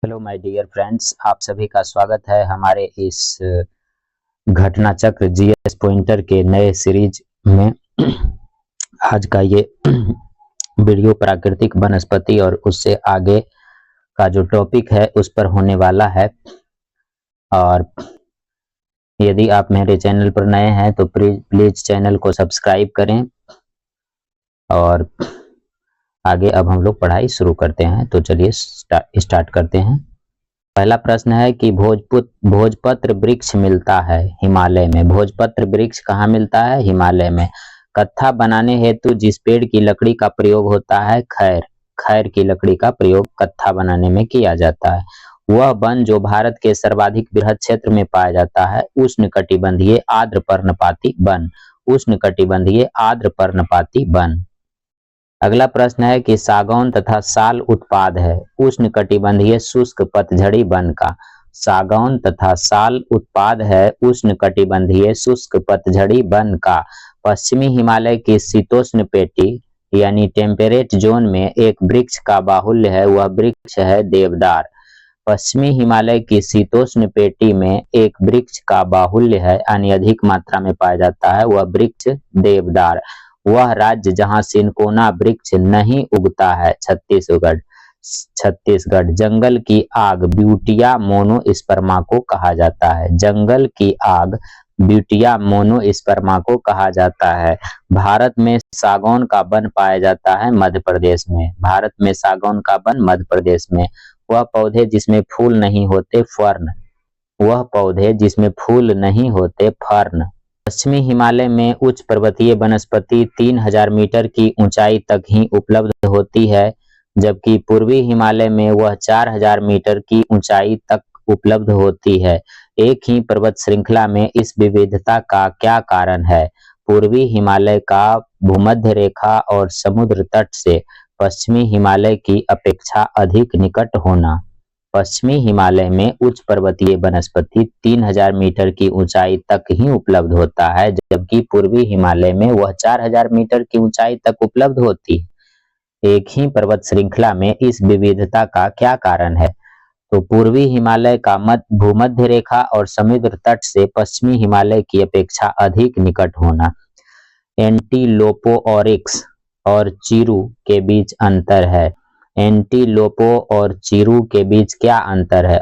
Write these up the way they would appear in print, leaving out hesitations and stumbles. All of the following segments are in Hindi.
हेलो माय डियर फ्रेंड्स, आप सभी का स्वागत है हमारे इस घटना चक्र जीएस पॉइंटर के नए सीरीज में। आज का ये वीडियो प्राकृतिक वनस्पति और उससे आगे का जो टॉपिक है उस पर होने वाला है। और यदि आप मेरे चैनल पर नए हैं तो प्लीज चैनल को सब्सक्राइब करें। और आगे अब हम लोग पढ़ाई शुरू करते हैं, तो चलिए स्टार्ट करते हैं। पहला प्रश्न है कि भोजपत्र वृक्ष मिलता है हिमालय में। भोजपत्र वृक्ष कहाँ मिलता है? हिमालय में। कत्था बनाने हेतु जिस पेड़ की लकड़ी का प्रयोग होता है, खैर की लकड़ी का प्रयोग कत्था बनाने में किया जाता है। वह वन जो भारत के सर्वाधिक बृहद क्षेत्र में पाया जाता है, उष्णकटिबंधीय आर्द्र पर्णपाती वन। उष्णकटिबंधीय आर्द्र पर्णपाती वन। अगला प्रश्न है कि सागौन तथा साल उत्पाद है उष्णकटिबंधीय शुष्क पतझड़ी वन का। सागौन तथा साल उत्पाद है उष्णकटिबंधीय शुष्क पतझड़ी वन का। पश्चिमी हिमालय की शीतोष्ण पेटी यानी टेम्परेट जोन में एक वृक्ष का बाहुल्य है, वह वृक्ष है देवदार। पश्चिमी हिमालय की शीतोष्ण पेटी में एक वृक्ष का बाहुल्य है यानी अधिक मात्रा में पाया जाता है, वह वृक्ष देवदार। वह राज्य जहां सिनकोना वृक्ष नहीं उगता है, छत्तीसगढ़। जंगल की आग ब्यूटिया मोनोस्पर्मा को कहा जाता है। जंगल की आग ब्यूटिया मोनोस्पर्मा को कहा जाता है। भारत में सागौन का वन पाया जाता है मध्य प्रदेश में। भारत में सागौन का वन मध्य प्रदेश में। वह पौधे जिसमें फूल नहीं होते फर्न। वह पौधे जिसमें फूल नहीं होते फर्न। पश्चिमी हिमालय में उच्च पर्वतीय वनस्पति 3000 मीटर की ऊंचाई तक ही उपलब्ध होती है, जबकि पूर्वी हिमालय में वह 4000 मीटर की ऊंचाई तक उपलब्ध होती है। एक ही पर्वत श्रृंखला में इस विविधता का क्या कारण है? पूर्वी हिमालय का भूमध्य रेखा और समुद्र तट से पश्चिमी हिमालय की अपेक्षा अधिक निकट होना। पश्चिमी हिमालय में उच्च पर्वतीय वनस्पति 3000 मीटर की ऊंचाई तक ही उपलब्ध होता है, जबकि पूर्वी हिमालय में वह 4000 मीटर की ऊंचाई तक उपलब्ध होती है। एक ही पर्वत श्रृंखला में इस विविधता का क्या कारण है? तो पूर्वी हिमालय का भूमध्य रेखा और समुद्र तट से पश्चिमी हिमालय की अपेक्षा अधिक निकट होना। एंटीलोपोरिक्स और चीरू के बीच अंतर है। एंटीलोपो और चीरू के बीच क्या अंतर है?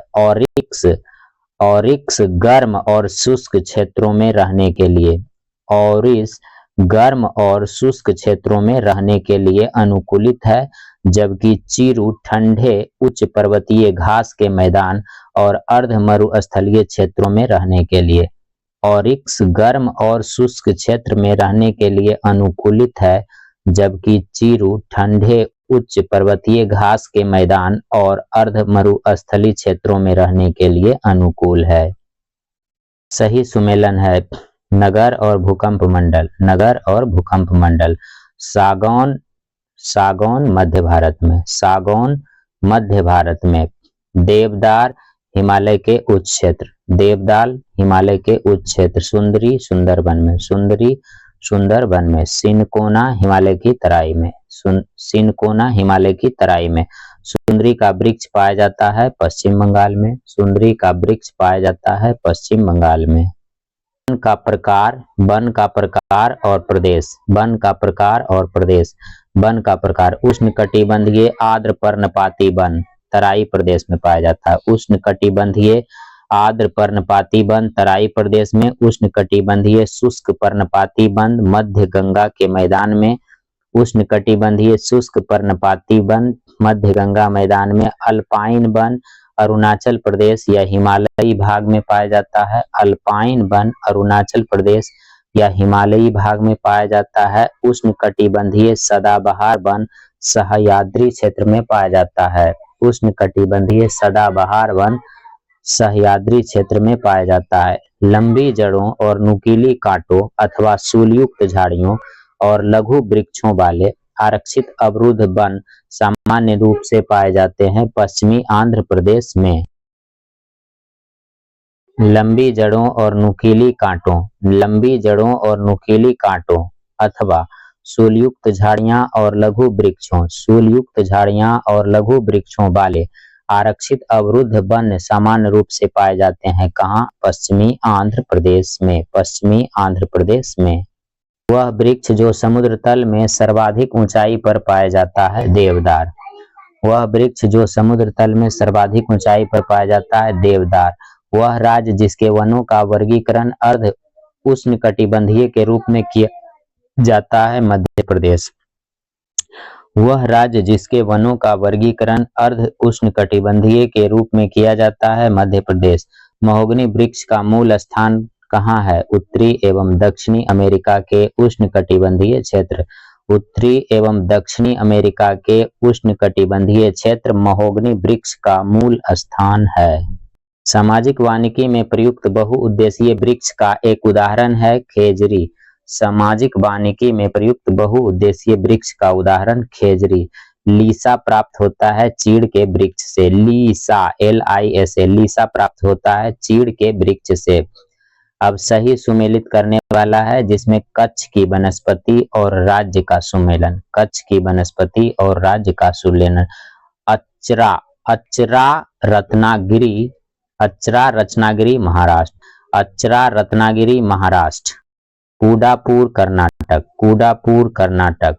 ऑरिक्स गर्म और शुष्क क्षेत्रों में रहने के लिए ऑरिस गर्म और शुष्क क्षेत्रों में रहने के लिए अनुकूलित है, जबकि चीरू ठंडे उच्च पर्वतीय घास के मैदान और अर्ध मरुस्थलीय क्षेत्रों में रहने के लिए। ऑरिक्स गर्म और शुष्क क्षेत्र में रहने के लिए अनुकूलित है, जबकि चीरू ठंडे उच्च पर्वतीय घास के मैदान और अर्ध मरुस्थलीय क्षेत्रों में रहने के लिए अनुकूल है। सही सुमेलन है नगर और भूकंप मंडल। नगर और भूकंप मंडल। सागौन मध्य भारत में। सागौन मध्य भारत में। देवदार हिमालय के उच्च क्षेत्र। देवदार हिमालय के उच्च क्षेत्र। सुंदरी सुंदरबन में। सुंदरी सुंदरबन में। सिनकोना हिमालय की तराई में। सिनकोना हिमालय की तराई में। सुंदरी का वृक्ष पाया जाता है पश्चिम बंगाल में। सुंदरी का वृक्ष पाया जाता है पश्चिम बंगाल में। वन का प्रकार और प्रदेश। वन का प्रकार और प्रदेश। वन का प्रकार उष्णकटिबंधीय आर्द्र पर्णपाती वन तराई प्रदेश में पाया जाता है। उष्णकटिबंधीय आर्द्र पर्णपाती वन तराई प्रदेश में। उष्णकटिबंधीय शुष्क पर्णपाती वन मध्य गंगा के मैदान में। उष्णकटिबंधीय शुष्क पर्णपाती वन मध्य गंगा मैदान में। अल्पाइन वन अरुणाचल प्रदेश या हिमालयी भाग में पाया जाता है। अल्पाइन वन अरुणाचल प्रदेश या हिमालयी भाग में पाया जाता है। उष्णकटिबंधीय सदाबहार वन सह्याद्री क्षेत्र में पाया जाता है। उष्णकटिबंधीय सदाबहार वन सह्याद्री क्षेत्र में पाया जाता है। लंबी जड़ों और नुकीली कांटों अथवा सूलयुक्त झाड़ियों और लघु वृक्षों वाले आरक्षित अवरुद्ध वन सामान्य रूप से पाए जाते हैं पश्चिमी आंध्र प्रदेश में। लंबी जड़ों और नुकीली कांटों। लंबी जड़ों और नुकीली कांटों अथवा सूलयुक्त झाड़ियां और लघु वृक्षों। सूलयुक्त झाड़ियां और लघु वृक्षों वाले आरक्षित अवरुद्ध वन सामान्य रूप से पाए जाते हैं कहाँ? पश्चिमी आंध्र प्रदेश में। पश्चिमी आंध्र प्रदेश में। वह वृक्ष जो समुद्र तल में सर्वाधिक ऊंचाई पर पाया जाता है? देवदार। वह वृक्ष जो समुद्र तल में सर्वाधिक ऊंचाई पर पाया जाता है? देवदार। वह राज्य जिसके वनों का वर्गीकरण अर्ध उष्णकटिबंधीय के रूप में किया जाता है? मध्य प्रदेश। वह राज्य जिसके वनों का वर्गीकरण अर्ध उष्णकटिबंधीय के रूप में किया जाता है? मध्य प्रदेश। महोगनी वृक्ष का मूल स्थान कहाँ है? उत्तरी एवं दक्षिणी अमेरिका के उष्णकटिबंधीय क्षेत्र। उत्तरी एवं दक्षिणी अमेरिका के उष्णकटिबंधीय क्षेत्र महोगनी वृक्ष का मूल स्थान है। सामाजिक वानिकी में प्रयुक्त बहुउद्देशीय वृक्ष का एक उदाहरण है खेजरी। सामाजिक वानिकी में प्रयुक्त बहुउद्देशीय वृक्ष का उदाहरण खेजरी। लीसा प्राप्त होता है चीड़ के वृक्ष से। लीसा LISA लीसा प्राप्त होता है चीड़ के वृक्ष से। अब सही सुमेलित करने वाला है जिसमें कच्छ की वनस्पति और राज्य का सुमेलन। कच्छ की वनस्पति और राज्य का सुमेलन। अचरा। अचरा रत्नागिरी। अचरा रत्नागिरी महाराष्ट्र। अचरा रत्नागिरी महाराष्ट्र। कूडापुर कर्नाटक। कूडापुर कर्नाटक।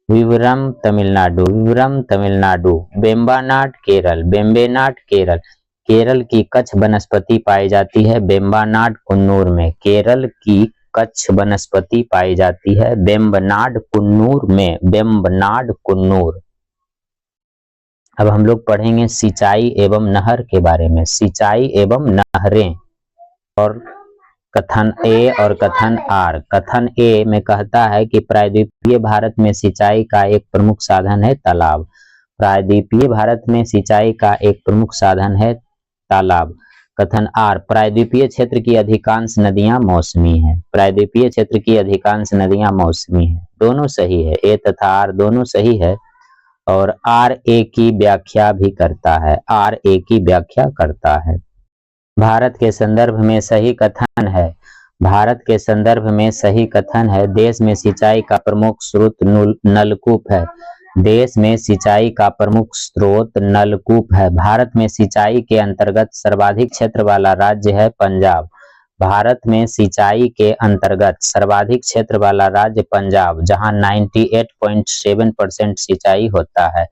विवरम तमिलनाडु। विवरम तमिलनाडु। बेम्बानाड केरल। बेम्बेनाड केरल। केरल की कच्छ वनस्पति पाई जाती है बेम्बानाड कुन्नूर में। केरल की कच्छ वनस्पति पाई जाती है बेम्बनाड कुन्नूर में। बेम्बनाड कुन्नूर। अब हम लोग पढ़ेंगे सिंचाई एवं नहर के बारे में। सिंचाई एवं नहरें और कथन ए और कथन आर। कथन ए में कहता है कि प्रायद्वीपीय भारत में सिंचाई का एक प्रमुख साधन है तालाब। प्रायद्वीपीय भारत में सिंचाई का एक प्रमुख साधन है तालाब। कथन आर, प्रायद्वीपीय क्षेत्र की अधिकांश नदियां मौसमी हैं। प्रायद्वीपीय क्षेत्र की अधिकांश नदियां मौसमी हैं। दोनों सही है, ए तथा आर दोनों सही है। और आर ए की व्याख्या भी करता है। आर ए की व्याख्या करता है। भारत के संदर्भ में सही कथन है। भारत के संदर्भ में सही कथन है देश में सिंचाई का प्रमुख स्रोत नलकूप है। देश में सिंचाई का प्रमुख स्रोत नलकूप है। भारत में सिंचाई के अंतर्गत सर्वाधिक क्षेत्र वाला राज्य है पंजाब। भारत में सिंचाई के अंतर्गत सर्वाधिक क्षेत्र वाला राज्य पंजाब, जहां 98.7% सिंचाई होता है।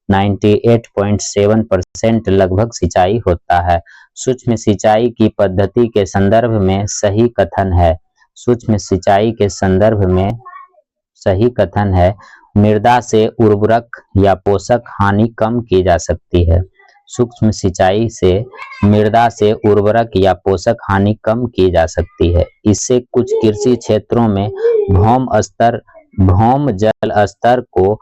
98.7% लगभग सिंचाई होता है। सूक्ष्म सिंचाई की पद्धति के संदर्भ में सही कथन है। सूक्ष्म सिंचाई के संदर्भ में सही कथन है मृदा से उर्वरक या पोषक हानि कम की जा सकती है। सूक्ष्म सिंचाई से मृदा से उर्वरक या पोषक हानि कम की जा सकती है। इससे कुछ कृषि क्षेत्रों में भौम जल स्तर को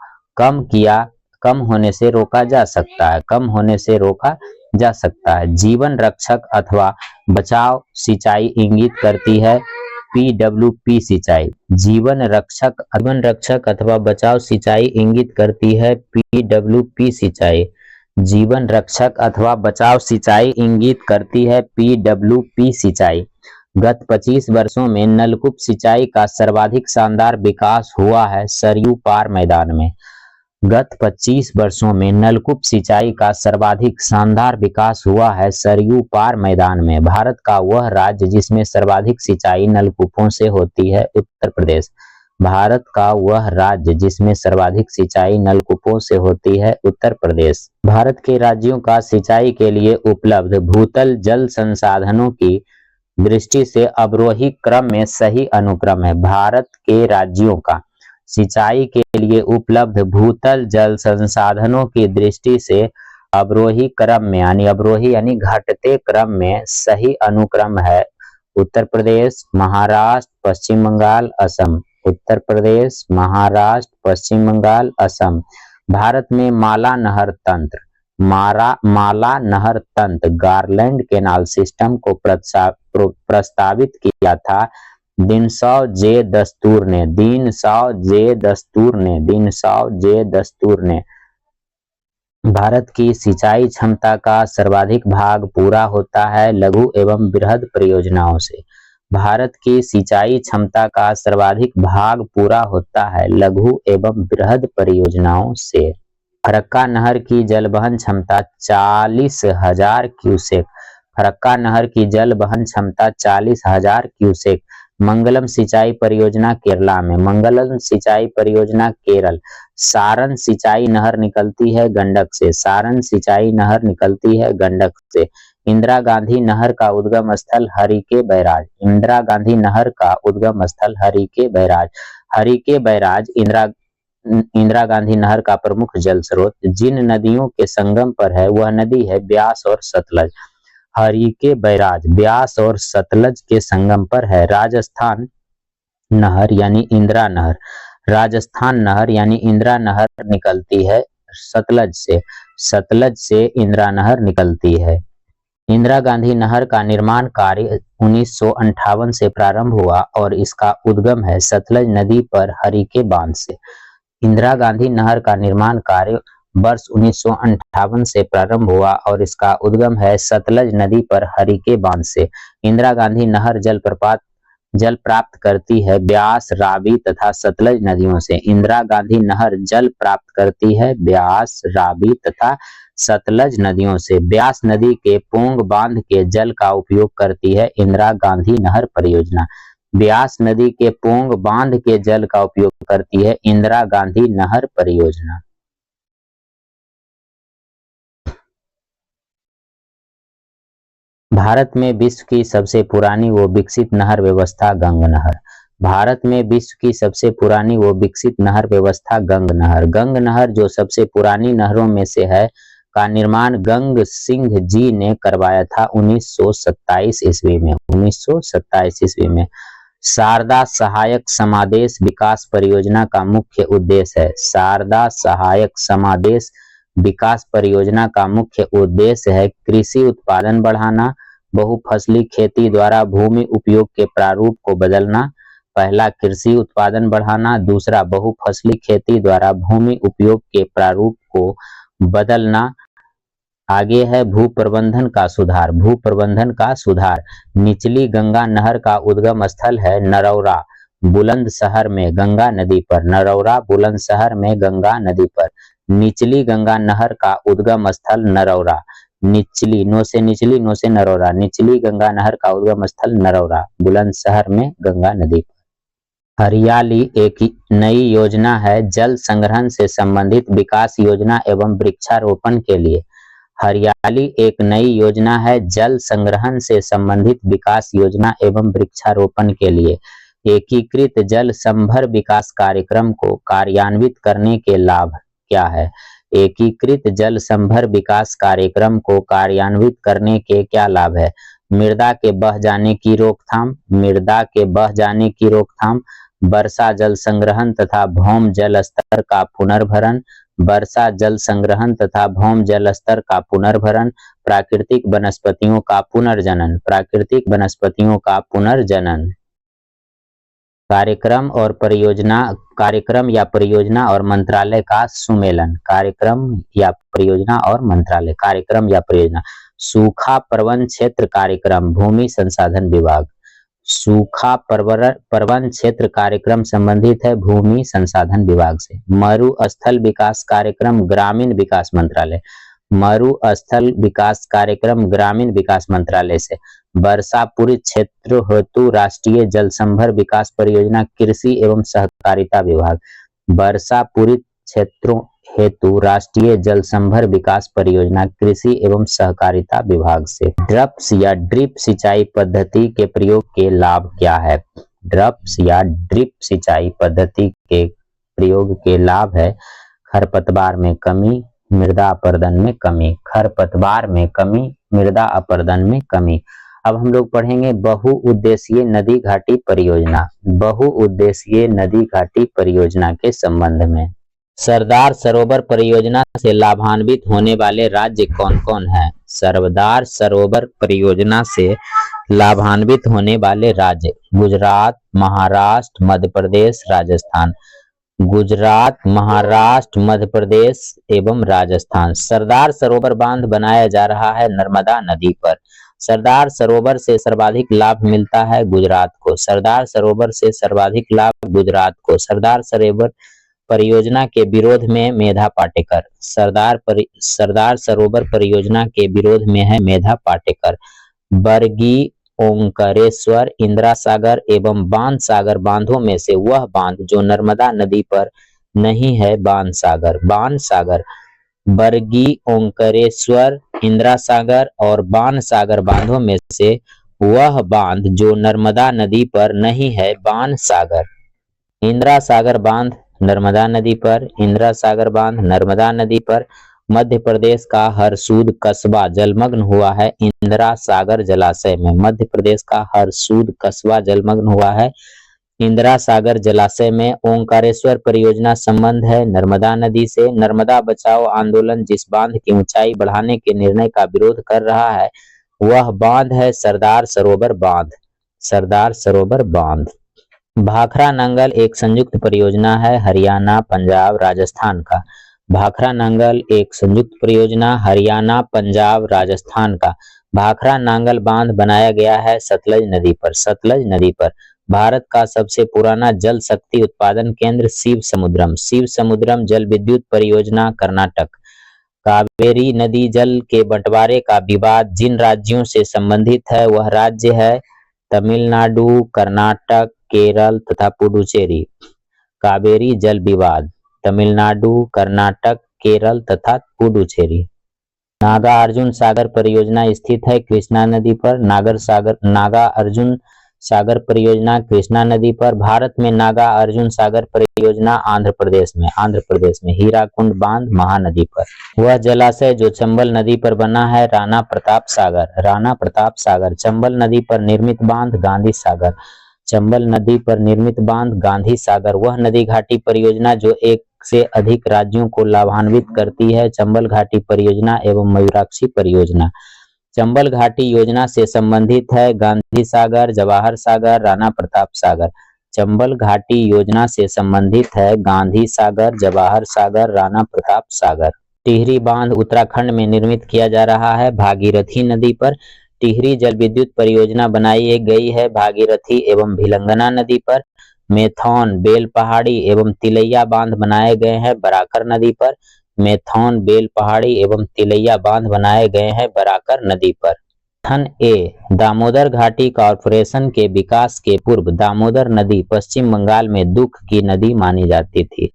कम होने से रोका जा सकता है। कम होने से रोका जा सकता है। जीवन रक्षक अथवा बचाव सिंचाई इंगित करती है PWP सिंचाई। जीवन रक्षक अथवा बचाव सिंचाई इंगित करती है PWP सिंचाई। जीवन रक्षक अथवा बचाव सिंचाई इंगित करती है PWP सिंचाई। गत 25 वर्षों में नलकूप सिंचाई का सर्वाधिक शानदार विकास हुआ है सरयू पार मैदान में। गत 25 वर्षों में नलकूप सिंचाई का सर्वाधिक शानदार विकास हुआ है सरयू पार मैदान में। भारत का वह राज्य जिसमें सर्वाधिक सिंचाई नलकूपों से होती है उत्तर प्रदेश। भारत का वह राज्य जिसमें सर्वाधिक सिंचाई नलकूपों से होती है उत्तर प्रदेश। भारत के राज्यों का सिंचाई के लिए उपलब्ध भूतल जल संसाधनों की दृष्टि से अवरोही क्रम में सही अनुक्रम है। भारत के राज्यों का सिंचाई के लिए उपलब्ध भूतल जल संसाधनों की दृष्टि से अवरोही क्रम में यानी घटते क्रम में सही अनुक्रम है उत्तर प्रदेश, महाराष्ट्र, पश्चिम बंगाल, असम। उत्तर प्रदेश, महाराष्ट्र, पश्चिम बंगाल, असम। भारत में माला नहर तंत्र गारलैंड कैनाल सिस्टम को प्रस्तावित किया था दिनसाओ जे दस्तूर ने। भारत की सिंचाई क्षमता का सर्वाधिक भाग पूरा होता है लघु एवं बृहद परियोजनाओं से। भारत की सिंचाई क्षमता का सर्वाधिक भाग पूरा होता है लघु एवं बृहद परियोजनाओं से। फरक्का नहर की जलवहन क्षमता 40,000 क्यूसेक। फरक्का नहर की जलवहन क्षमता 40,000 क्यूसेक। मंगलम सिंचाई परियोजना केरला में। मंगलम सिंचाई परियोजना केरल। सारण सिंचाई नहर निकलती है गंडक से। सारण सिंचाई नहर निकलती है गंडक से। इंदिरा गांधी नहर का उद्गम स्थल हरिके बैराज। इंदिरा गांधी नहर का उद्गम स्थल हरिके बैराज। हरिके बैराज इंदिरा गांधी नहर का प्रमुख जल स्रोत। जिन नदियों के संगम पर है वह नदी है ब्यास और सतलज। हरिके बैराज ब्यास और सतलज के संगम पर है। राजस्थान नहर यानी इंदिरा नहर। राजस्थान नहर यानी इंदिरा नहर निकलती है सतलज से। सतलज से इंदिरा नहर निकलती है। इंदिरा गांधी नहर का निर्माण कार्य 1958 से प्रारंभ हुआ और इसका उद्गम है सतलज नदी पर हरिके बांध से। इंदिरा गांधी नहर का निर्माण कार्य वर्ष 1958 से प्रारंभ हुआ और इसका उद्गम है सतलज नदी पर हरिके बांध से। इंदिरा गांधी नहर जल प्राप्त करती है ब्यास, रावी तथा सतलज नदियों से। इंदिरा गांधी नहर जल प्राप्त करती है ब्यास, रावी तथा सतलज नदियों से। ब्यास नदी के पोंग बांध के जल का उपयोग करती है इंदिरा गांधी नहर परियोजना। ब्यास नदी के पोंग बांध के जल का उपयोग करती है इंदिरा गांधी नहर परियोजना। भारत में विश्व की सबसे पुरानी व विकसित नहर व्यवस्था गंग नहर। भारत में विश्व की सबसे पुरानी व विकसित नहर व्यवस्था गंग नहर। गंग नहर जो सबसे पुरानी नहरों में से है का निर्माण गंग सिंह जी ने करवाया था 1927 ईस्वी में। 1927 ईस्वी में। शारदा सहायक समादेश विकास परियोजना का मुख्य उद्देश्य है। शारदा सहायक समादेश विकास परियोजना का मुख्य उद्देश्य है कृषि उत्पादन बढ़ाना, बहुफसली खेती द्वारा भूमि उपयोग के प्रारूप को बदलना। पहला कृषि उत्पादन बढ़ाना, दूसरा बहुफसली खेती द्वारा भूमि उपयोग के प्रारूप को बदलना। आगे है भू प्रबंधन का सुधार। भू प्रबंधन का सुधार। निचली गंगा नहर का उद्गम स्थल है नरौरा बुलंदशहर में गंगा नदी पर। नरौरा बुलंदशहर में गंगा नदी पर। निचली गंगा नहर का उद्गम स्थल नरौरा। निचली नो से निचली, नो से नरौरा। निचली गंगा नहर का उद्गम स्थल नरौरा बुलंदशहर में गंगा नदी पर। हरियाली एक नई योजना है जल संग्रहण से संबंधित विकास योजना एवं वृक्षारोपण के लिए। हरियाली एक नई योजना है जल संग्रहण से संबंधित विकास योजना एवं वृक्षारोपण के लिए। एकीकृत जल संभर विकास कार्यक्रम को कार्यान्वित करने के लाभ क्या है? एकीकृत जल संभर विकास कार्यक्रम को कार्यान्वित करने के क्या लाभ है? मृदा के बह जाने की रोकथाम। मृदा के बह जाने की रोकथाम। वर्षा जल संग्रहण तथा भौम जल स्तर का पुनर्भरण। वर्षा जल संग्रहण तथा भौम जल स्तर का पुनर्भरण। प्राकृतिक वनस्पतियों का पुनर्जनन। प्राकृतिक वनस्पतियों का पुनर्जनन। कार्यक्रम और परियोजना। कार्यक्रम या परियोजना और मंत्रालय का सुमेलन। कार्यक्रम या परियोजना और मंत्रालय। कार्यक्रम या परियोजना। सूखा प्रबंध क्षेत्र कार्यक्रम भूमि संसाधन विभाग। सूखा प्रबंध क्षेत्र कार्यक्रम संबंधित है भूमि संसाधन विभाग से। मरुस्थल विकास कार्यक्रम ग्रामीण विकास मंत्रालय। मरुस्थल विकास कार्यक्रम ग्रामीण विकास मंत्रालय से। वर्षापूरित क्षेत्र हेतु राष्ट्रीय जल संभर विकास परियोजना कृषि एवं सहकारिता विभाग। वर्षापूरित क्षेत्रों हेतु राष्ट्रीय जल संभर विकास परियोजना कृषि एवं सहकारिता विभाग से। ड्रिप्स या ड्रिप सिंचाई पद्धति के प्रयोग के लाभ क्या है? ड्रिप्स या ड्रिप सिंचाई पद्धति के प्रयोग के लाभ है खरपतवार में कमी, मृदा अपरदन में कमी। खरपतवार में कमी, मृदा अपरदन में कमी। अब हम लोग पढ़ेंगे बहुउद्देशीय नदी घाटी परियोजना। बहुउद्देशीय नदी घाटी परियोजना के संबंध में सरदार सरोवर परियोजना से लाभान्वित होने वाले राज्य कौन कौन हैं? सरदार सरोवर परियोजना से लाभान्वित होने वाले राज्य गुजरात, महाराष्ट्र, मध्य प्रदेश, राजस्थान। गुजरात, महाराष्ट्र, मध्य प्रदेश एवं राजस्थान। सरदार सरोवर बांध बनाया जा रहा है नर्मदा नदी पर। सरदार सरोवर से सर्वाधिक लाभ मिलता है गुजरात को। सरदार सरोवर से सर्वाधिक लाभ गुजरात को। सरदार सरोवर परियोजना के विरोध में मेधा पाटेकर। सरदार सरोवर परियोजना के विरोध में है मेधा पाटेकर। बरगी, ओंकारेश्वर, इंदिरा सागर एवं बाणसागर बांधों में से वह बांध जो नर्मदा नदी पर नहीं है बाणसागर। बाणसागर, बरगी, ओंकारेश्वर, इंदिरा सागर और बाणसागर बांधों में से वह बांध जो नर्मदा नदी पर नहीं है बाणसागर। इंदिरा सागर बांध नर्मदा नदी पर, इंदिरा सागर बांध नर्मदा नदी पर। मध्य प्रदेश का हरसूद कस्बा जलमग्न हुआ है इंदिरा सागर जलाशय में। मध्य प्रदेश का हरसूद कस्बा जलमग्न हुआ है इंदिरा सागर जलाशय में। ओंकारेश्वर परियोजना संबंध है नर्मदा नदी से। नर्मदा बचाओ आंदोलन जिस बांध की ऊंचाई बढ़ाने के निर्णय का विरोध कर रहा है वह बांध है सरदार सरोवर बांध। सरदार सरोवर बांध। भाखरा नंगल एक संयुक्त परियोजना है हरियाणा, पंजाब, राजस्थान का। भाखरा नंगल एक संयुक्त परियोजना हरियाणा, पंजाब, राजस्थान का। भाखरा नांगल बांध बनाया गया है सतलज नदी पर। सतलज नदी पर। भारत का सबसे पुराना जल शक्ति उत्पादन केंद्र शिव समुद्रम। शिव समुद्रम जल विद्युत परियोजना कर्नाटक। कावेरी नदी जल के बंटवारे का विवाद जिन राज्यों से संबंधित है वह राज्य है तमिलनाडु, कर्नाटक, केरल तथा पुडुचेरी। कावेरी जल विवाद तमिलनाडु, कर्नाटक, केरल तथा पुडुचेरी। नागा अर्जुन सागर परियोजना स्थित है कृष्णा नदी पर। नागा अर्जुन सागर परियोजना कृष्णा नदी पर। भारत में नागा अर्जुन सागर परियोजना आंध्र प्रदेश में हीराकुंड बांध महानदी पर। वह जलाशय जो चंबल नदी पर बना है राणा प्रताप सागर। राणा प्रताप सागर। चंबल नदी पर निर्मित बांध गांधी सागर। चंबल नदी पर निर्मित बांध गांधी सागर। वह नदी घाटी परियोजना जो एक से अधिक राज्यों को लाभान्वित करती है चंबल घाटी परियोजना एवं मयूराक्षी परियोजना। चंबल घाटी योजना से संबंधित है गांधी सागर, जवाहर सागर, राणा प्रताप सागर। चंबल घाटी योजना से संबंधित है गांधी सागर, जवाहर सागर, राणा प्रताप सागर। टिहरी बांध उत्तराखंड में निर्मित किया जा रहा है भागीरथी नदी पर। टिहरी जल विद्युत परियोजना बनाई गई है भागीरथी एवं भिलंगना नदी पर। मेथौन, बेल पहाड़ी एवं तिलैया बांध बनाए गए हैं बराकर नदी पर। मेथौन, बेल पहाड़ी एवं तिलैया बांध बनाए गए हैं बराकर नदी पर। कथन ए, दामोदर घाटी कॉरपोरेशन के विकास के पूर्व दामोदर नदी पश्चिम बंगाल में दुख की नदी मानी जाती थी।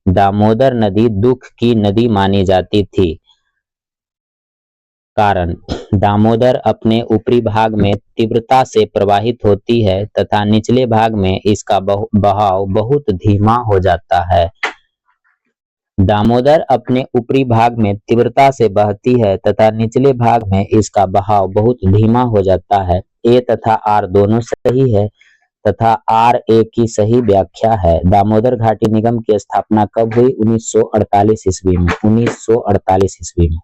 दामोदर नदी दुख की नदी मानी जाती थी। कारण, दामोदर अपने ऊपरी भाग में तीव्रता से प्रवाहित होती है तथा निचले भाग में इसका बहाव बहुत धीमा हो जाता है। दामोदर अपने ऊपरी भाग में तीव्रता से बहती है तथा निचले भाग में इसका बहाव बहुत धीमा हो जाता है। ए तथा आर दोनों सही है तथा आर ए की सही व्याख्या है। दामोदर घाटी निगम की स्थापना कब हुई? 1948 ईस्वी में। 1948 ईस्वी में।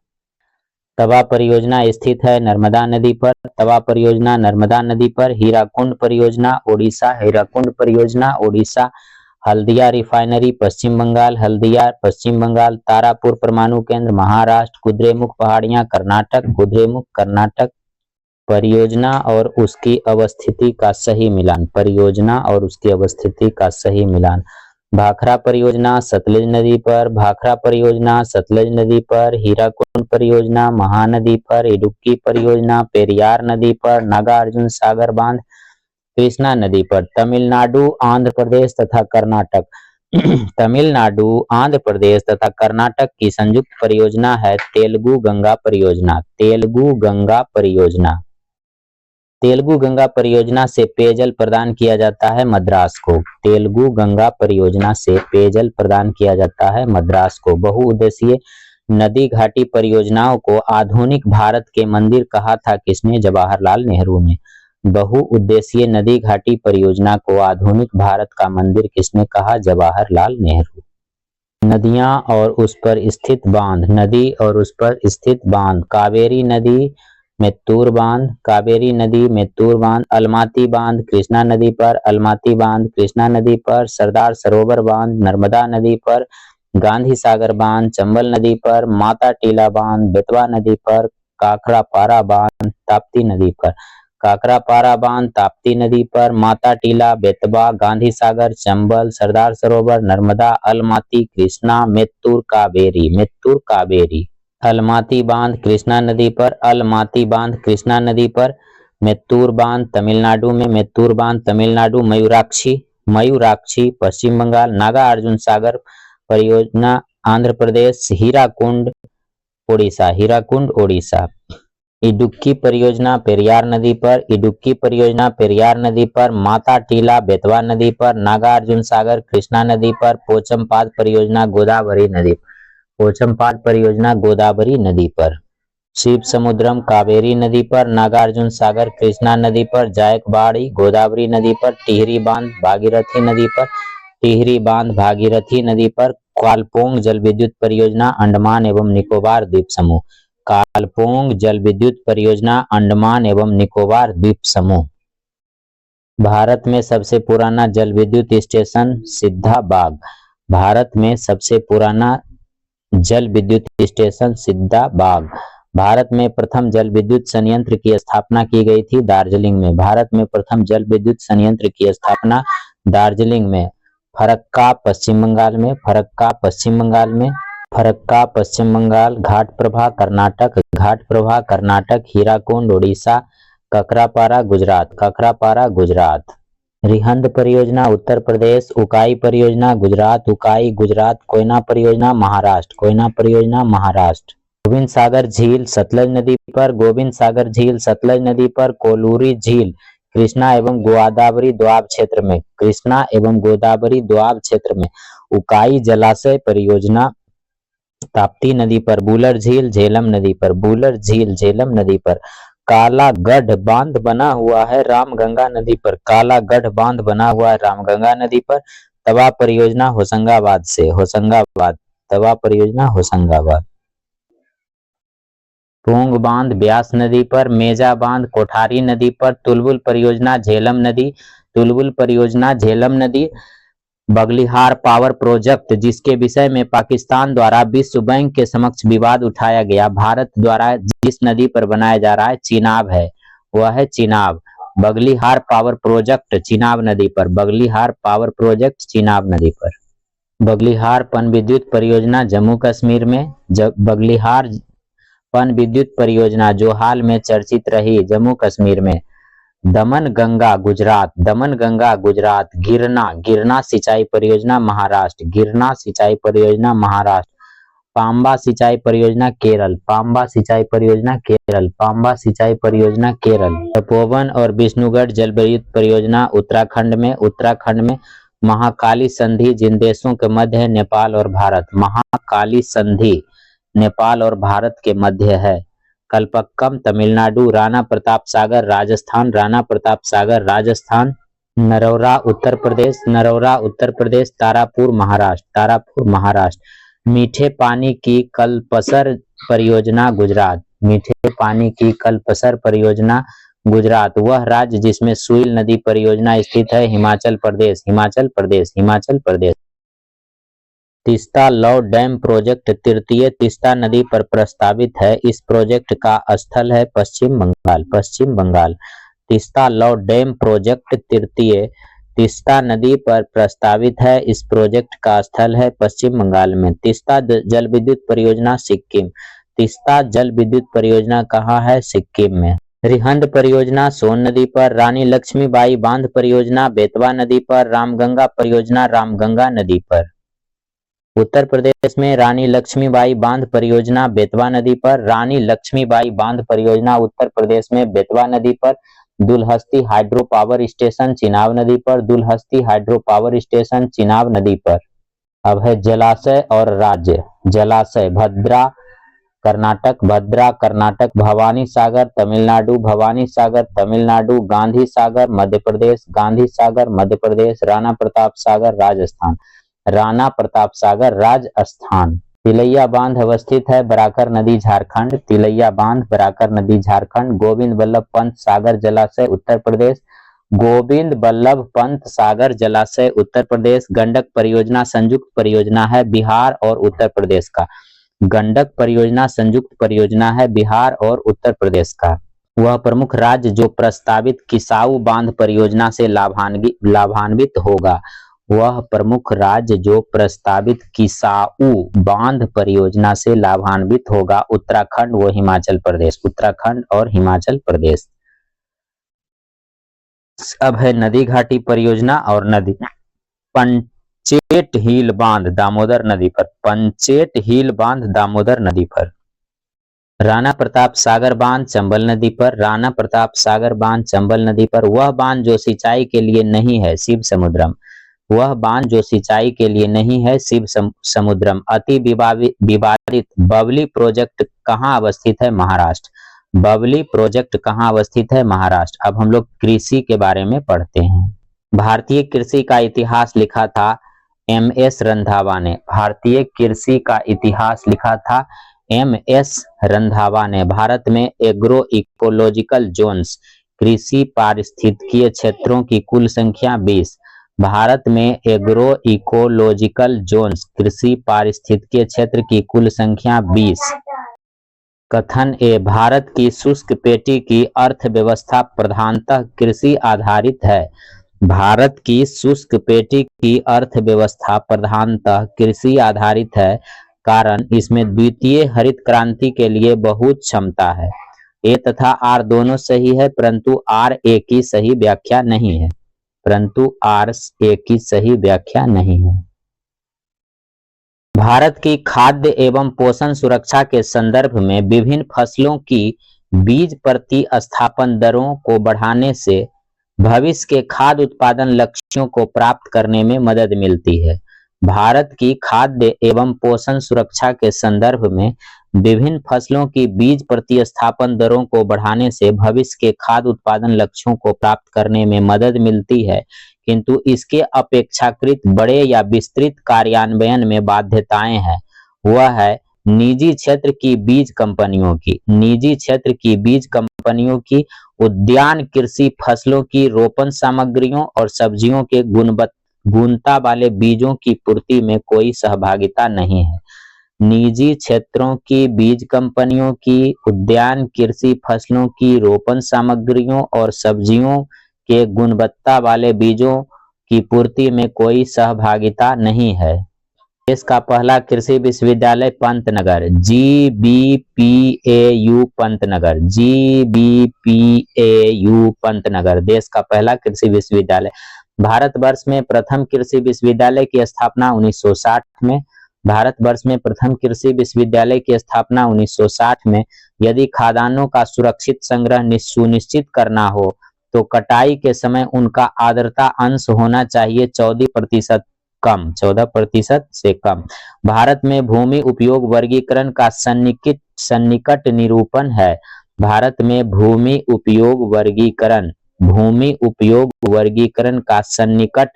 तवा परियोजना स्थित है नर्मदा नदी पर। तवा परियोजना नर्मदा नदी पर। हीराकुंड परियोजना ओडिशा। हीराकुंड परियोजना ओडिशा। हल्दिया रिफाइनरी पश्चिम बंगाल। हल्दिया पश्चिम बंगाल। तारापुर परमाणु केंद्र महाराष्ट्र। कुद्रेमुख पहाड़ियां कर्नाटक। कुद्रेमुख कर्नाटक। परियोजना और उसकी अवस्थिति का सही मिलान। परियोजना और उसकी अवस्थिति का सही मिलान। भाखरा परियोजना सतलज नदी पर। भाखरा परियोजना सतलज नदी पर। हीराकुंड परियोजना महानदी पर। इडुक्की परियोजना पेरियार नदी पर। नागार्जुन सागर बांध कृष्णा नदी पर। तमिलनाडु, आंध्र प्रदेश तथा कर्नाटक तमिलनाडु, आंध्र प्रदेश तथा कर्नाटक की संयुक्त परियोजना है तेलुगु गंगा परियोजना। तेलुगु गंगा परियोजना। तेलुगु गंगा परियोजना से पेयजल प्रदान किया जाता है मद्रास को। तेलुगु गंगा परियोजना से पेयजल प्रदान किया जाता है मद्रास को। बहुउद्देशीय नदी घाटी परियोजनाओं को आधुनिक भारत के मंदिर कहा था किसने? जवाहरलाल नेहरू ने। बहुउद्देशीय नदी घाटी परियोजना को आधुनिक भारत का मंदिर किसने कहा? जवाहरलाल नेहरू। नदियां और उस पर स्थित बांध। नदी और उस पर स्थित बांध। कावेरी नदी मेत्तूर बांध। कावेरी नदी मेत्तूर बांध। अलमाती बांध कृष्णा नदी पर। अलमाती बांध कृष्णा नदी पर। सरदार सरोवर बांध नर्मदा नदी पर। गांधी सागर बांध चंबल नदी पर। माता टीला बांध बेतवा नदी पर। काकरापारा बांध ताप्ती नदी पर। काकरापारा बांध ताप्ती नदी पर, माता टीला, बेतवा, गांधी सागर, चंबल, सरदार सरोवर, नर्मदा, अलमाती, कृष्णा, मेत्तूर, कावेरी। अलमाती बांध कृष्णा नदी पर, अलमाती बांध कृष्णा नदी पर, मेत्तूर बांध तमिलनाडु में, मेत्तूर बांध तमिलनाडु, मयूराक्षी पश्चिम बंगाल, नागा अर्जुन सागर परियोजना आंध्र प्रदेश, हीराकुंड ओडिशा। इडुक्की परियोजना पेरियार नदी पर, माता टीला बेतवा नदी पर, नागा अर्जुन सागर कृष्णा नदी पर, पोचमपाद परियोजना गोदावरी नदी पर, शिव समुद्रम कावेरी नदी पर, नागा अर्जुन सागर कृष्णा नदी पर, जायकवाड़ी गोदावरी नदी पर, टिहरी बांध भागीरथी नदी पर, क्वालपोंग जल विद्युत परियोजना अंडमान एवं निकोबार द्वीप समूह, भारत में सबसे पुराना जल विद्युत स्टेशन सिद्धाबाग। भारत में प्रथम जल विद्युत संयंत्र की स्थापना की गई थी दार्जिलिंग में। फरक्का पश्चिम बंगाल, घाटप्रभा कर्नाटक, हीराकुंड ओडिशा, ककरापारा गुजरात। रिहंद परियोजना उत्तर प्रदेश, उकाई परियोजना गुजरात, कोयना परियोजना महाराष्ट्र। गोविंद सागर झील सतलज नदी पर, कोलूरी झील कृष्णा एवं गोदावरी दोआब क्षेत्र में, उकाई जलाशय परियोजना ताप्ती नदी पर, बुलर झील झेलम नदी पर, कालागढ़ बांध बना हुआ है रामगंगा नदी पर, तवा परियोजना होशंगाबाद। पोंग बांध ब्यास नदी पर, मेजा बांध कोठारी नदी पर, तुलबुल परियोजना झेलम नदी, बगलिहार पावर प्रोजेक्ट जिसके विषय में पाकिस्तान द्वारा विश्व बैंक के समक्ष विवाद उठाया गया, भारत द्वारा जिस नदी पर बनाया जा रहा है चिनाब। बगलिहार पावर प्रोजेक्ट चिनाब नदी पर, बगलिहार पनविद्युत परियोजना जम्मू कश्मीर में, बगलिहार पनविद्युत परियोजना जो हाल में चर्चित रही जम्मू कश्मीर में। दमनगंगा गुजरात, गिरना सिंचाई परियोजना महाराष्ट्र, पांबा सिंचाई परियोजना केरल, तपोवन और विष्णुगढ़ जल विद्युत परियोजना उत्तराखंड में, महाकाली संधि जिन देशों के मध्य है, नेपाल और भारत के मध्य है। कल्पक्कम तमिलनाडु, राणा प्रताप सागर राजस्थान, नरौरा उत्तर प्रदेश, तारापुर महाराष्ट्र। मीठे पानी की कल्पसर परियोजना गुजरात, वह राज्य जिसमें सुइल नदी परियोजना स्थित है, हिमाचल प्रदेश। तीस्ता लौ डैम प्रोजेक्ट तृतीय तीस्ता नदी पर प्रस्तावित है, इस प्रोजेक्ट का स्थल है पश्चिम बंगाल। तीस्ता लौ डैम प्रोजेक्ट तृतीय तीस्ता नदी पर प्रस्तावित है, इस प्रोजेक्ट का स्थल है पश्चिम बंगाल में। तीस्ता जल विद्युत परियोजना सिक्किम, तीस्ता जल विद्युत परियोजना कहाँ है? सिक्किम में। रिहंद परियोजना सोन नदी पर, रानी लक्ष्मीबाई बांध परियोजना बेतवा नदी पर, रामगंगा परियोजना रामगंगा नदी पर। उत्तर प्रदेश में रानी लक्ष्मीबाई बांध परियोजना बेतवा नदी पर, रानी लक्ष्मीबाई बांध परियोजना उत्तर प्रदेश में बेतवा नदी पर। Dulhasti hydro power station Chenab नदी पर, Dulhasti hydro power station Chenab नदी पर। अब है जलाशय और राज्य। जलाशय भद्रा कर्नाटक, भवानी सागर तमिलनाडु, गांधी सागर मध्य प्रदेश, राणा प्रताप राजस्थान। तिलैया बांध अवस्थित है बराकर नदी झारखंड, गोविंद बल्लभ पंत सागर जलाशय उत्तर प्रदेश, गंडक परियोजना संयुक्त परियोजना है बिहार और उत्तर प्रदेश का। वह प्रमुख राज्य जो प्रस्तावित किसाऊ बांध परियोजना से लाभान्वित होगा। वह प्रमुख राज्य जो प्रस्तावित किसाऊ बांध परियोजना से लाभान्वित होगा। उत्तराखंड व हिमाचल प्रदेश। उत्तराखंड और हिमाचल प्रदेश। अब है नदी घाटी परियोजना और नदी। पंचेट हिल बांध दामोदर नदी पर। पंचेट हिल बांध दामोदर नदी पर। राणा प्रताप सागर बांध चंबल नदी पर। राणा प्रताप सागर बांध चंबल नदी पर। वह बांध जो सिंचाई के लिए नहीं है शिव समुद्रम। वह बांध जो सिंचाई के लिए नहीं है शिव समुद्रम। अति विवादित बबली प्रोजेक्ट कहाँ अवस्थित है? महाराष्ट्र। बबली प्रोजेक्ट कहाँ अवस्थित है? महाराष्ट्र। अब हम लोग कृषि के बारे में पढ़ते हैं। भारतीय कृषि का इतिहास लिखा था एम.एस. रंधावा ने। भारतीय कृषि का इतिहास लिखा था एम.एस. रंधावा ने। भारत में एग्रो इकोलॉजिकल जोन्स कृषि पारिस्थितिकीय क्षेत्रों की कुल संख्या 20। भारत में एग्रो इकोलॉजिकल जोन्स कृषि पारिस्थितिकीय क्षेत्र की कुल संख्या 20। कथन ए, भारत की शुष्क पेटी की अर्थव्यवस्था प्रधानतः कृषि आधारित है। भारत की शुष्क पेटी की अर्थव्यवस्था प्रधानतः कृषि आधारित है, कारण इसमें द्वितीय हरित क्रांति के लिए बहुत क्षमता है। ए तथा आर दोनों सही है, परंतु आर ए की सही व्याख्या नहीं है। परंतु आर ए की सही व्याख्या नहीं है। भारत की खाद्य एवं पोषण सुरक्षा के संदर्भ में विभिन्न फसलों की बीज प्रतिस्थापन दरों को बढ़ाने से भविष्य के खाद्य उत्पादन लक्ष्यों को प्राप्त करने में मदद मिलती है। भारत की खाद्य एवं पोषण सुरक्षा के संदर्भ में विभिन्न फसलों की बीज प्रतिस्थापन दरों को बढ़ाने से भविष्य के खाद्य उत्पादन लक्ष्यों को प्राप्त करने में मदद मिलती है, किंतु इसके अपेक्षाकृत बड़े या विस्तृत कार्यान्वयन में बाध्यताएं हैं। वह है निजी क्षेत्र की बीज कंपनियों की। निजी क्षेत्र की बीज कंपनियों की उद्यान कृषि फसलों की रोपण सामग्रियों और सब्जियों के गुणवत्ता वाले बीजों की पूर्ति में कोई सहभागिता नहीं है। निजी क्षेत्रों की बीज कंपनियों की उद्यान कृषि फसलों की रोपण सामग्रियों और सब्जियों के गुणवत्ता वाले बीजों की पूर्ति में कोई सहभागिता नहीं है। देश का पहला कृषि विश्वविद्यालय पंतनगर, GBPAU पंतनगर। GBPAU पंतनगर देश का पहला कृषि विश्वविद्यालय। भारतवर्ष में प्रथम कृषि विश्वविद्यालय की स्थापना 1960 में। भारतवर्ष में प्रथम कृषि विश्वविद्यालय की स्थापना 1960 में। यदि खाद्यान्नों का सुरक्षित संग्रह सुनिश्चित करना हो तो कटाई के समय उनका आर्द्रता अंश होना चाहिए 14% कम, 14% से कम। भारत में भूमि उपयोग वर्गीकरण का सन्निकट निरूपण है। भारत में भूमि उपयोग वर्गीकरण का सन्निकट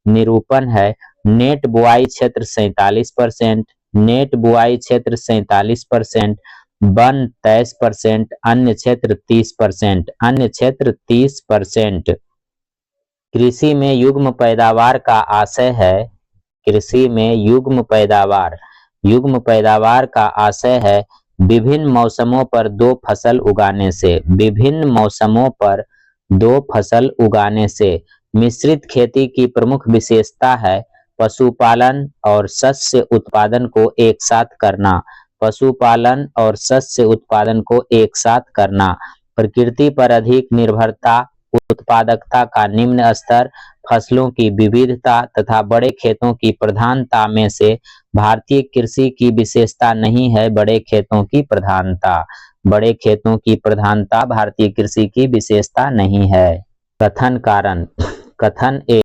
निरूपण है। नेट बुआई क्षेत्र 47%, नेट बुआई क्षेत्र 47%, वन 23%, अन्य क्षेत्र 30%, अन्य क्षेत्र 30%। कृषि में युग्म पैदावार का आशय है। कृषि में युग्म पैदावार का आशय है विभिन्न मौसमों पर 2 फसल उगाने से। विभिन्न मौसमों पर 2 फसल उगाने से। मिश्रित खेती की प्रमुख विशेषता है पशुपालन और शस्य उत्पादन को एक साथ करना। पशुपालन और शस्य उत्पादन को एक साथ करना। प्रकृति पर अधिक निर्भरता, उत्पादकता का निम्न स्तर, फसलों की विविधता तथा बड़े खेतों की प्रधानता में से भारतीय कृषि की विशेषता नहीं है बड़े खेतों की प्रधानता। बड़े खेतों की प्रधानता भारतीय कृषि की विशेषता नहीं है। कथन कारण। कथन ए,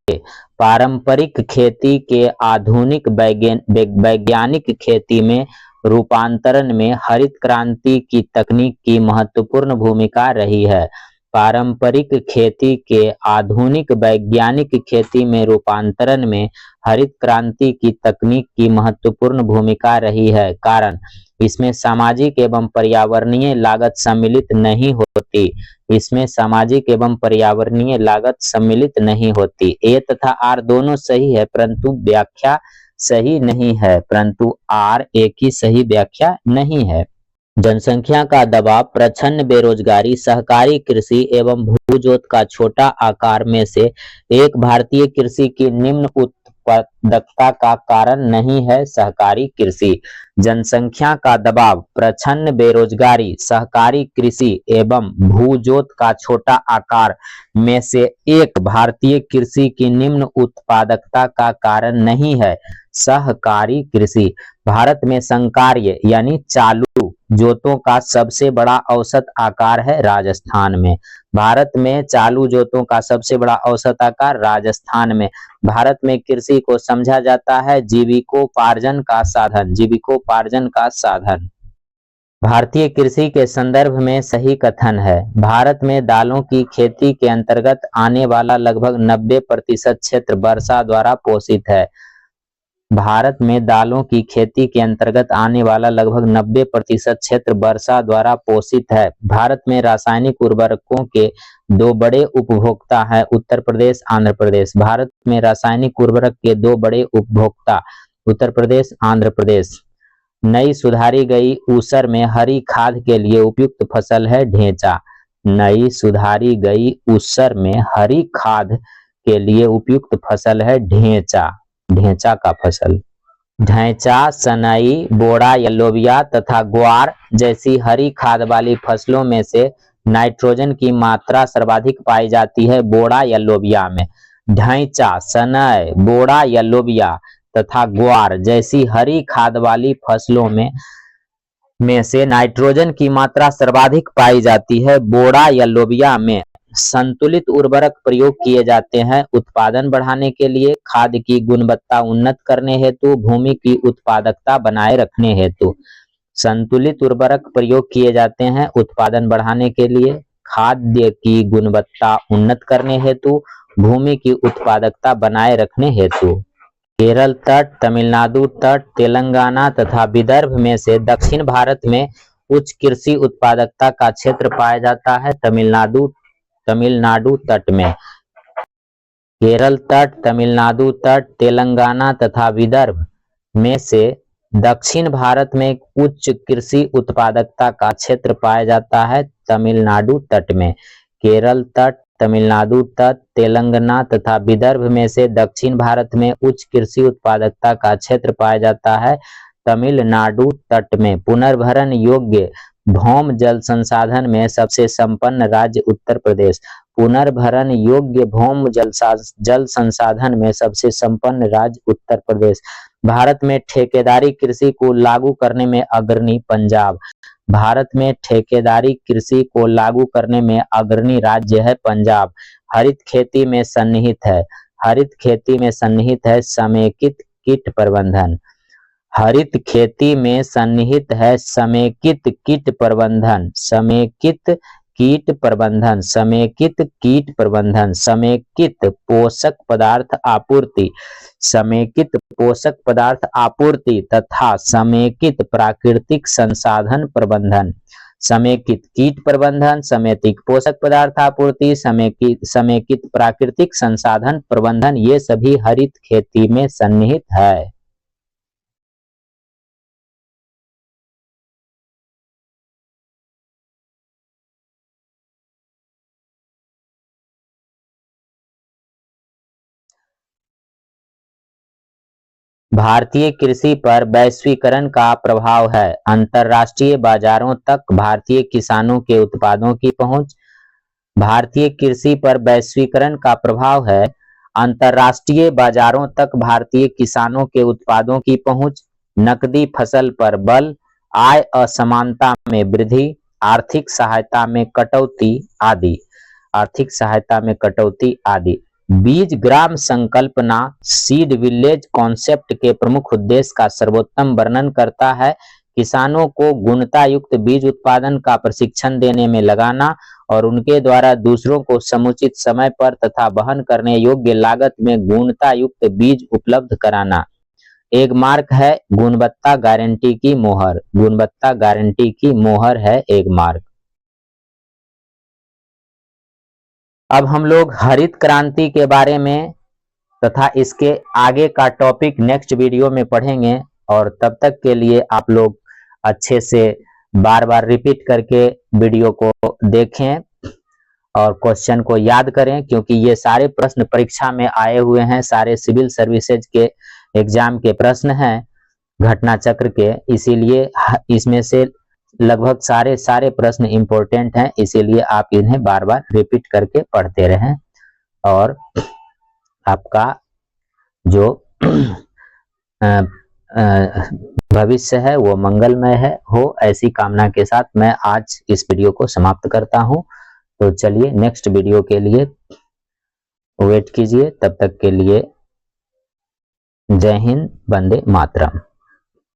पारंपरिक खेती के आधुनिक वैज्ञानिक खेती में रूपांतरण में हरित क्रांति की तकनीक की महत्वपूर्ण भूमिका रही है। पारंपरिक खेती के आधुनिक वैज्ञानिक खेती में रूपांतरण में हरित क्रांति की तकनीक की महत्वपूर्ण भूमिका रही है, कारण इसमें सामाजिक एवं पर्यावरणीय लागत सम्मिलित नहीं होती। इसमें सामाजिक एवं पर्यावरणीय लागत सम्मिलित नहीं होती। ए तथा आर दोनों सही है, परंतु व्याख्या सही नहीं है। परंतु आर ए की सही व्याख्या नहीं है। जनसंख्या का दबाव, प्रच्छन्न बेरोजगारी, सहकारी कृषि एवं भूजोत का छोटा आकार में से एक भारतीय कृषि की निम्न उत्पादकता का कारण नहीं है। सहकारी कृषि। जनसंख्या का दबाव, प्रच्छन्न बेरोजगारी, सहकारी कृषि एवं भूजोत का छोटा आकार में से एक भारतीय कृषि की निम्न उत्पादकता का कारण नहीं है। सहकारी कृषि। भारत में संकार्य यानी चालू जोतों का सबसे बड़ा औसत आकार है राजस्थान में। भारत में चालू जोतों का सबसे बड़ा औसत आकार राजस्थान में। भारत में कृषि को समझा जाता है जीविकोपार्जन का साधन। जीविकोपार्जन का साधन। भारतीय कृषि के संदर्भ में सही कथन है। भारत में दालों की खेती के अंतर्गत आने वाला लगभग 90% क्षेत्र वर्षा द्वारा पोषित है। भारत में दालों की खेती के अंतर्गत आने वाला लगभग 90% क्षेत्र वर्षा द्वारा पोषित है। भारत में रासायनिक उर्वरकों के दो बड़े उपभोक्ता हैं, उत्तर प्रदेश, आंध्र प्रदेश। भारत में रासायनिक उर्वरक के दो बड़े उपभोक्ता, उत्तर प्रदेश, आंध्र प्रदेश। नई सुधारी गई ऊसर में हरी खाद के लिए उपयुक्त फसल है ढेंचा। नई सुधारी गई ऊसर में हरी खाद के लिए उपयुक्त फसल है ढेंचा। ढेंचा का फसल। ढैंचा, सनई, बोड़ा या लोबिया तथा ग्वार जैसी हरी खाद वाली फसलों में से नाइट्रोजन की मात्रा सर्वाधिक पाई जाती है बोड़ा या लोबिया में। ढैंचा, सनई, बोड़ा या लोबिया तथा ग्वार जैसी हरी खाद वाली फसलों में से नाइट्रोजन की मात्रा सर्वाधिक पाई जाती है बोड़ा या लोबिया में। संतुलित उर्वरक प्रयोग किए जाते हैं उत्पादन बढ़ाने के लिए, खाद की गुणवत्ता उन्नत करने हेतु, भूमि की उत्पादकता बनाए रखने हेतु। संतुलित उर्वरक प्रयोग किए जाते हैं उत्पादन बढ़ाने के लिए, खाद्य की गुणवत्ता उन्नत करने हेतु, भूमि की उत्पादकता बनाए रखने हेतु। केरल तट, तमिलनाडु तट, तेलंगाना तथा विदर्भ में से दक्षिण भारत में उच्च कृषि उत्पादकता का क्षेत्र पाया जाता है तमिलनाडु तट में। केरल तट, तमिलनाडु तट, तेलंगाना तथा विदर्भ में से दक्षिण भारत में उच्च कृषि उत्पादकता का क्षेत्र पाया जाता है तमिलनाडु तट में। केरल तट, तमिलनाडु तट, तेलंगाना तथा विदर्भ में से दक्षिण भारत में उच्च कृषि उत्पादकता का क्षेत्र पाया जाता है तमिलनाडु तट में। पुनर्भरण योग्य भौम जल संसाधन में सबसे संपन्न राज्य उत्तर प्रदेश। पुनर्भरण योग्य भौम जल संसाधन में सबसे संपन्न राज्य उत्तर प्रदेश। भारत में ठेकेदारी कृषि को लागू करने में अग्रणी पंजाब। भारत में ठेकेदारी कृषि को लागू करने में अग्रणी राज्य है पंजाब। हरित खेती में सन्निहित है। हरित खेती में सन्निहित है समेकित कीट प्रबंधन। हरित खेती में सन्निहित है समेकित कीट प्रबंधन। समेकित कीट प्रबंधन, समेकित कीट प्रबंधन, समेकित पोषक पदार्थ आपूर्ति, समेकित पोषक पदार्थ आपूर्ति तथा समेकित प्राकृतिक संसाधन प्रबंधन। समेकित कीट प्रबंधन, समेकित पोषक पदार्थ आपूर्ति, समेकित प्राकृतिक संसाधन प्रबंधन, ये सभी हरित खेती में सन्निहित है। भारतीय कृषि पर वैश्वीकरण का प्रभाव है। अंतर्राष्ट्रीय बाजारों तक भारतीय किसानों के उत्पादों की पहुंच। भारतीय कृषि पर वैश्वीकरण का प्रभाव है। अंतर्राष्ट्रीय बाजारों तक भारतीय किसानों के उत्पादों की पहुंच, नकदी फसल पर बल, आय असमानता में वृद्धि, आर्थिक सहायता में कटौती आदि। आर्थिक सहायता में कटौती आदि। बीज ग्राम संकल्पना सीड विलेज कॉन्सेप्ट के प्रमुख उद्देश्य का सर्वोत्तम वर्णन करता है। किसानों को गुणवत्ता युक्त बीज उत्पादन का प्रशिक्षण देने में लगाना और उनके द्वारा दूसरों को समुचित समय पर तथा वहन करने योग्य लागत में गुणवत्ता युक्त बीज उपलब्ध कराना। एगमार्क है गुणवत्ता गारंटी की मोहर। गुणवत्ता गारंटी की मोहर है एगमार्क। अब हम लोग हरित क्रांति के बारे में तथा इसके आगे का टॉपिक नेक्स्ट वीडियो में पढ़ेंगे और तब तक के लिए आप लोग अच्छे से बार बार रिपीट करके वीडियो को देखें और क्वेश्चन को याद करें, क्योंकि ये सारे प्रश्न परीक्षा में आए हुए हैं, सारे सिविल सर्विसेज के एग्जाम के प्रश्न हैं घटना चक्र के, इसीलिए इसमें से लगभग सारे प्रश्न इंपॉर्टेंट हैं, इसीलिए आप इन्हें बार बार रिपीट करके पढ़ते रहें और आपका जो भविष्य है वो मंगलमय हो, ऐसी कामना के साथ मैं आज इस वीडियो को समाप्त करता हूं। तो चलिए नेक्स्ट वीडियो के लिए वेट कीजिए, तब तक के लिए जय हिंद, वंदे मातरम।